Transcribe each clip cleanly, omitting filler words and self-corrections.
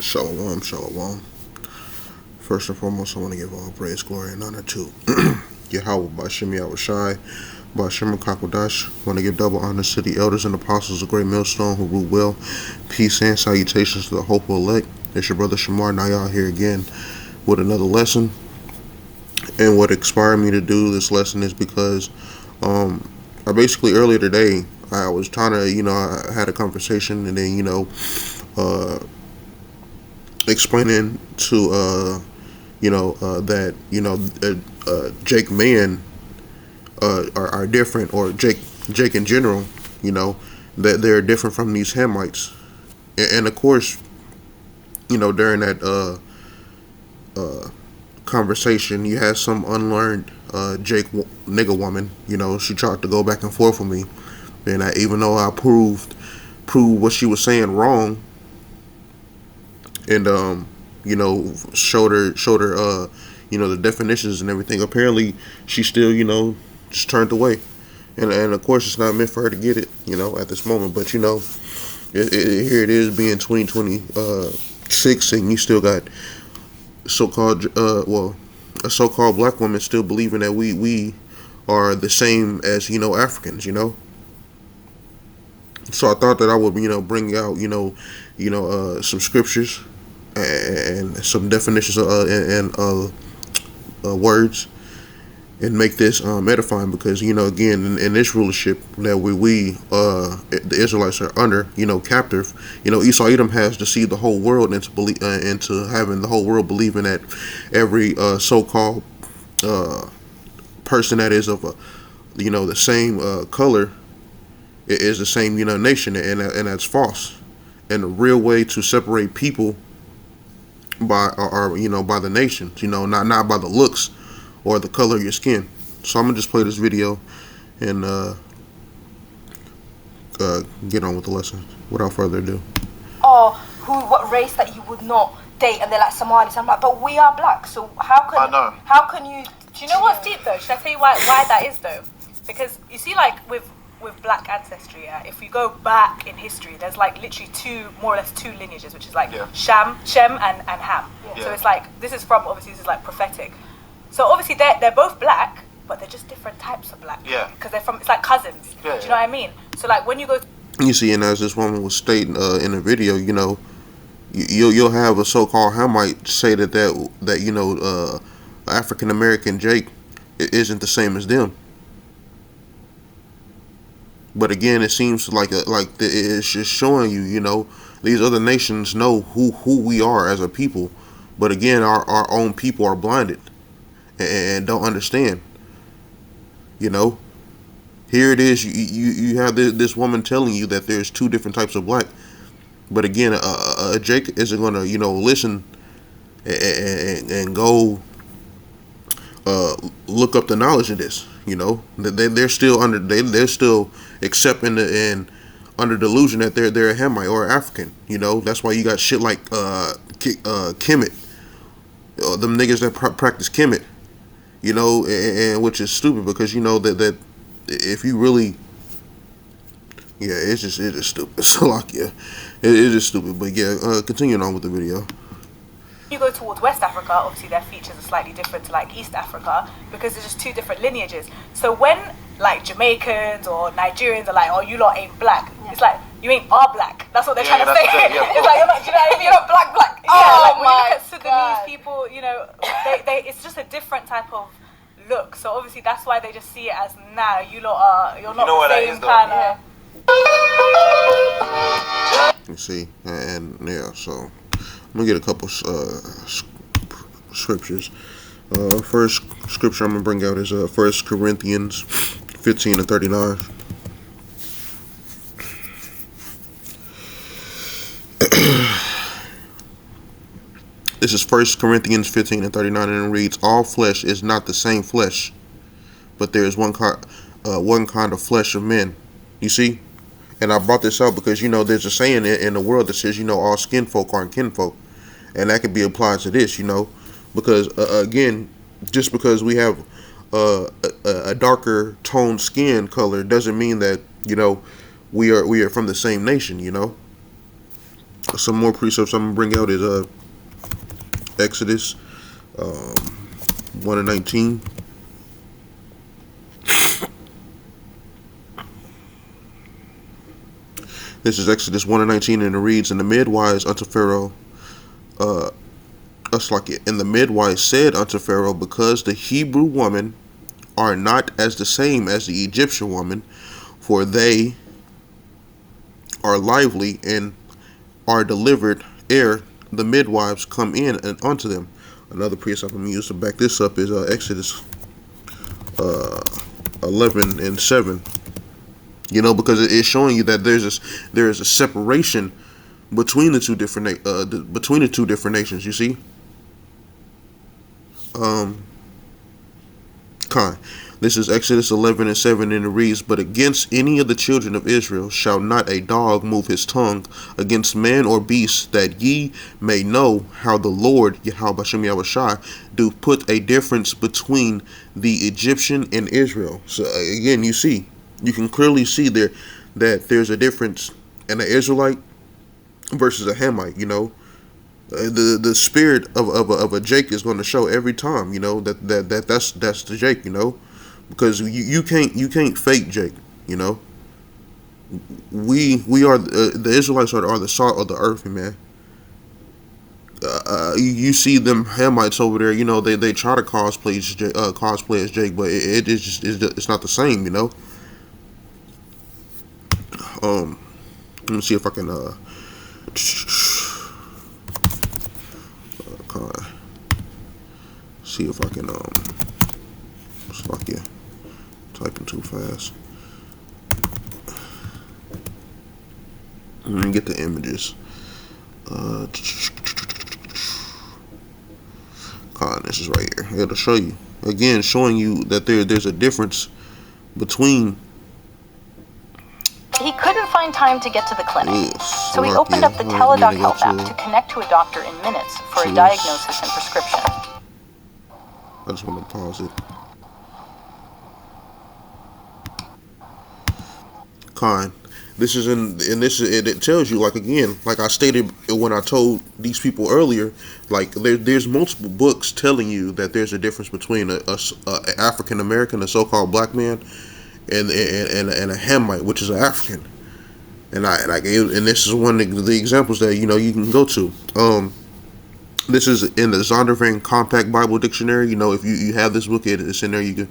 Shalom, shalom. First and foremost, I want to give all praise, glory, and honor to Yahweh Bashim Yahushai, Bashim Kakodash. I want to give double honors to the elders and apostles of Great Millstone who rule well. Peace and salutations to the hopeful elect. It's your brother Shamar Nayah here again with another lesson. And what inspired me to do this lesson is because I basically earlier today, I was trying to, I had a conversation and then, explaining to that Jake men are different, or Jake in general, that they're different from these Hamites, and of course, during that conversation, you had some unlearned Jake nigga woman, she tried to go back and forth with me, and even though I proved what she was saying wrong, and showed her the definitions and everything, apparently she still just turned away, and of course it's not meant for her to get it at this moment, but here it is being 2026, and you still got so-called a so-called black woman still believing that we are the same as Africans. So I thought that I would bring out some scriptures and some definitions and words, and make this edifying, because again, in this rulership that we the Israelites are under, captive, Esau Edom has deceived the whole world into having the whole world believing that every so-called person that is of the same color is the same nation, and that's false. And the real way to separate people by by the nations, not by the looks or the color of your skin. So I'm gonna just play this video and get on with the lesson without further ado. Or what race that you would not date, and they're like Somalis. I'm like, but we are black, so how can you? Do you know what's deep though? Should I tell you why that is though? Because you see, like with black ancestry, if we go back in history, there's like literally more or less two lineages, which is like Shem and Ham. Yeah. So it's like this is like prophetic. So obviously they're both black, but they're just different types of black. Yeah. Because it's like cousins. Yeah, do you know what I mean? So like when you go, you see, and as this woman was stating in the video, you'll have a so-called Hamite say that African American Jake isn't the same as them. But again, it seems like it's just showing you, these other nations know who we are as a people. But again, our own people are blinded and don't understand. Here it is. You have this woman telling you that there's two different types of black. But again, Jake isn't going to listen and go look up the knowledge of this. They're still accepting and under delusion that they're a Hamite or African. That's why you got shit like Kemet, them niggas that practice Kemet. And which is stupid, because that if you really, it is stupid. So like, it is stupid. But continuing on with the video. you go towards West Africa, obviously their features are slightly different to like East Africa, because there's just two different lineages. So when like Jamaicans or Nigerians are like, oh, you lot ain't black, it's like, you ain't are black. That's what they're trying to say. It's like, you're not, do you know what I mean? You're not black. Like when you look at Sudanese people, they it's just a different type of look. So obviously that's why they just see it as, nah, you're not the same kind of. You see, and so I'm gonna get a couple scriptures. First scripture I'm gonna bring out is 1 Corinthians 15 and 39. This is 1 Corinthians 15 and 39, and it reads, "All flesh is not the same flesh, but there is one kind of flesh of men." You see? And I brought this up because, there's a saying in the world that says, all skin folk aren't kinfolk. And that can be applied to this, because, again, just because we have a darker toned skin color doesn't mean that, we are from the same nation, some more precepts I'm gonna bring out is Exodus 1 and 19. This is Exodus 1 and 19, and it reads, "And the midwives unto Pharaoh, and the midwives said unto Pharaoh, because the Hebrew woman are not as the same as the Egyptian woman, for they are lively and are delivered ere the midwives come in and unto them." Another precept I'm going to use to back this up is Exodus 11 and 7. You know, because it's showing you that there is a separation between the two different nations. You see, this is Exodus 11 and 7, and it reads, "But against any of the children of Israel shall not a dog move his tongue against man or beast, that ye may know how the Lord Yahweh Bashem Yahushai do put a difference between the Egyptian and Israel." So again, you can clearly see there that there's a difference in an Israelite versus a Hamite. You know, the spirit of a Jake is going to show every time. You know that's the Jake. You know, because you can't fake Jake. You know, we are the Israelites are the salt of the earth, man. You see them Hamites over there. You know, they try to cosplay as Jake, but it's not the same. You know. Let me see if I can see if I can it's like yeah, typing too fast. Let me get the images. This is right here. It'll show you again, showing you that there's a difference between. He couldn't find time to get to the clinic, so he opened up the Teladoc Health app to connect to a doctor in minutes for a diagnosis and prescription. I just want to pause it. This is it tells you, like, again, like I stated when I told these people earlier, like there's multiple books telling you that there's a difference between a African American, a so-called black man, and a Hamite, which is an African, and this is one of the examples that you can go to. This is in the Zondervan Compact Bible Dictionary. You know, if you have this book, it's in there. You can,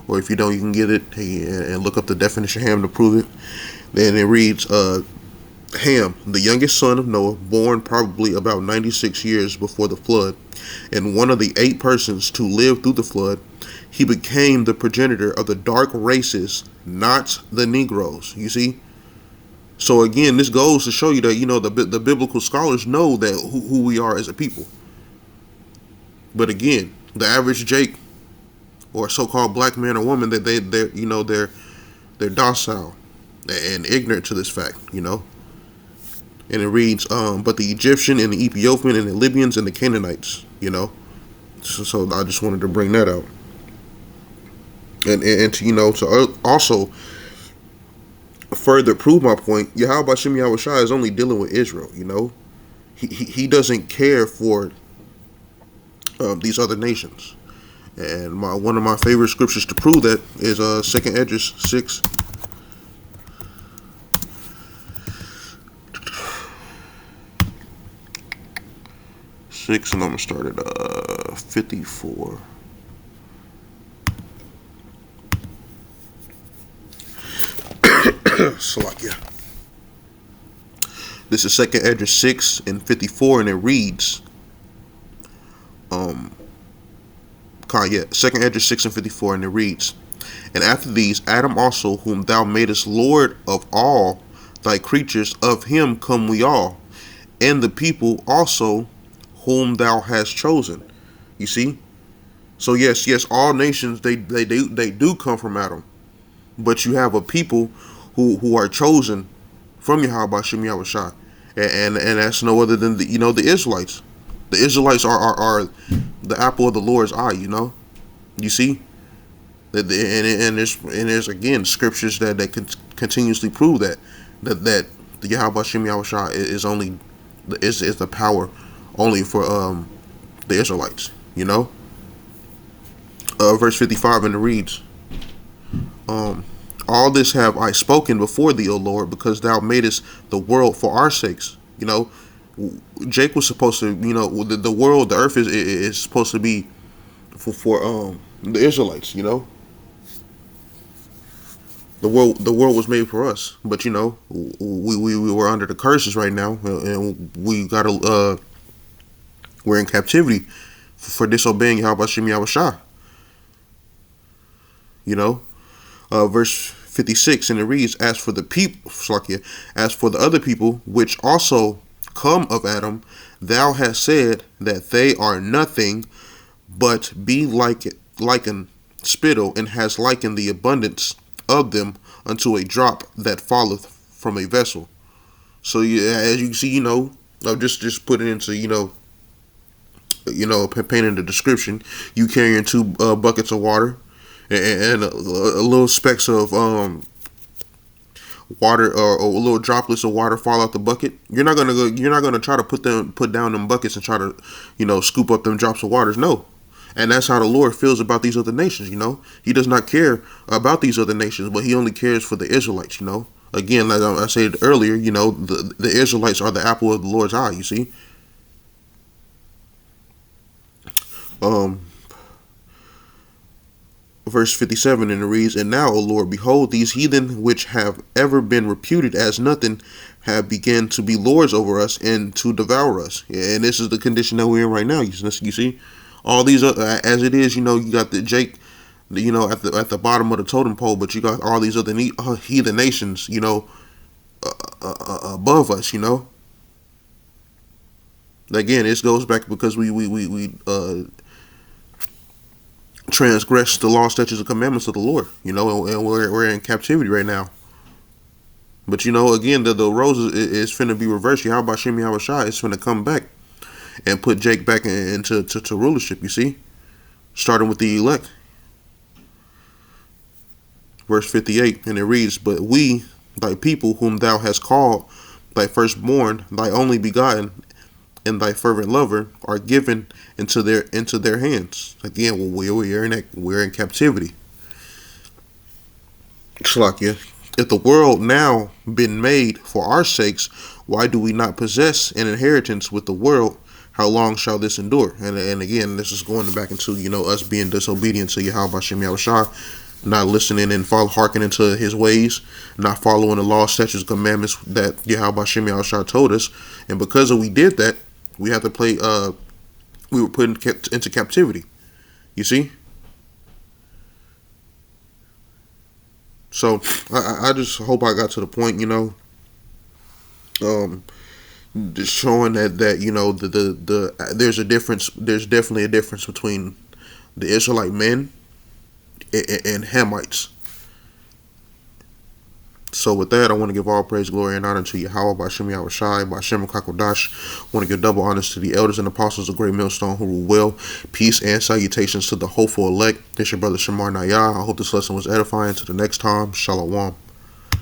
or if you don't, you can get it and look up the definition of Ham to prove it. Then it reads, Ham, the youngest son of Noah, born probably about 96 years before the flood, and one of the 8 persons to live through the flood. He became the progenitor of the dark races, not the Negroes. You see? So again, this goes to show you that, the biblical scholars know that who we are as a people. But again, the average Jake or so-called black man or woman, that they're docile and ignorant to this fact, And it reads, but the Egyptian and the Ethiopian and the Libyans and the Canaanites, So I just wanted to bring that out. And to also further prove my point, Yahweh Bashem Yahushai is only dealing with Israel. He doesn't care for these other nations. And one of my favorite scriptures to prove that is 2 Esdras 6. And I'm gonna start at 54. Salakia. This is 2 Esdras 6 and 54, and it reads, 2 Esdras 6 and 54, and it reads, "And after these, Adam also, whom thou madest Lord of all thy creatures, of him come we all, and the people also whom thou hast chosen." You see? So yes, all nations they do come from Adam, but you have a people who are chosen from Yahweh Bashem Yahushai, and that's no other than the Israelites. The Israelites are the apple of the Lord's eye. You see, and there's again scriptures that can continuously prove that the Yahweh Bashem Yahushai is only is the power only for the Israelites. You know, verse 55, and it reads, all this have I spoken before thee, O Lord, because thou madest the world for our sakes. You know, Jake was supposed to, you know, the world, the earth is supposed to be for the Israelites. You know, the world was made for us, but you know, we were under the curses right now, and we're in captivity for disobeying Yahweh Shem Yahushua. You know, verse 56, and it reads, as for the other people which also come of Adam, thou hast said that they are nothing, but be liken spittle, and has likened the abundance of them unto a drop that falleth from a vessel. So as you can see, you know, just put it into, you know, painting the description. You carrying 2 buckets of water and a little specks of water, or little droplets of water fall out the bucket. You're not gonna try to put down them buckets and try to, you know, scoop up them drops of waters. No. And that's how the Lord feels about these other nations. You know, He does not care about these other nations, but He only cares for the Israelites. You know, again, like I said earlier, you know, the Israelites are the apple of the Lord's eye. You see. Verse 57, and it reads, and now, O Lord, behold, these heathen which have ever been reputed as nothing have begun to be lords over us and to devour us. And this is the condition that we're in right now. You see, all these as it is, you know, you got the Jake, you know, at the bottom of the totem pole, but you got all these other heathen nations, you know, above us. You know, again, this goes back because we transgress the law, statutes, and commandments of the Lord, you know, and we're in captivity right now. But you know, again, the rose is finna be reversed. Yahweh Shem Yahushua is finna come back and put Jake back into rulership. You see, starting with the elect. Verse 58, and it reads, but we, thy people, whom thou hast called thy firstborn, thy only begotten, and thy fervent lover, are given into their hands. Again, we're in captivity. Shalakia, if the world now been made for our sakes, why do we not possess an inheritance with the world? How long shall this endure? And again, this is going back into, you know, us being disobedient to Yahweh Shem Yahushua, not listening and hearkening to His ways, not following the law, statutes, commandments that Yahweh Shem Yahushua told us. And because we did that, we have to play. We were put into captivity. You see. So I just hope I got to the point. You know, just showing that you know there's a difference. There's definitely a difference between the Israelite men and Hamites. So with that, I want to give all praise, glory, and honor to Yahweh, B'Shem Yahushai, B'Shem Kakodash. I want to give double honors to the elders and apostles of Great Millstone who rule well. Peace and salutations to the hopeful elect. This your brother Shamar Nayah. I hope this lesson was edifying. To the next time, Shalom.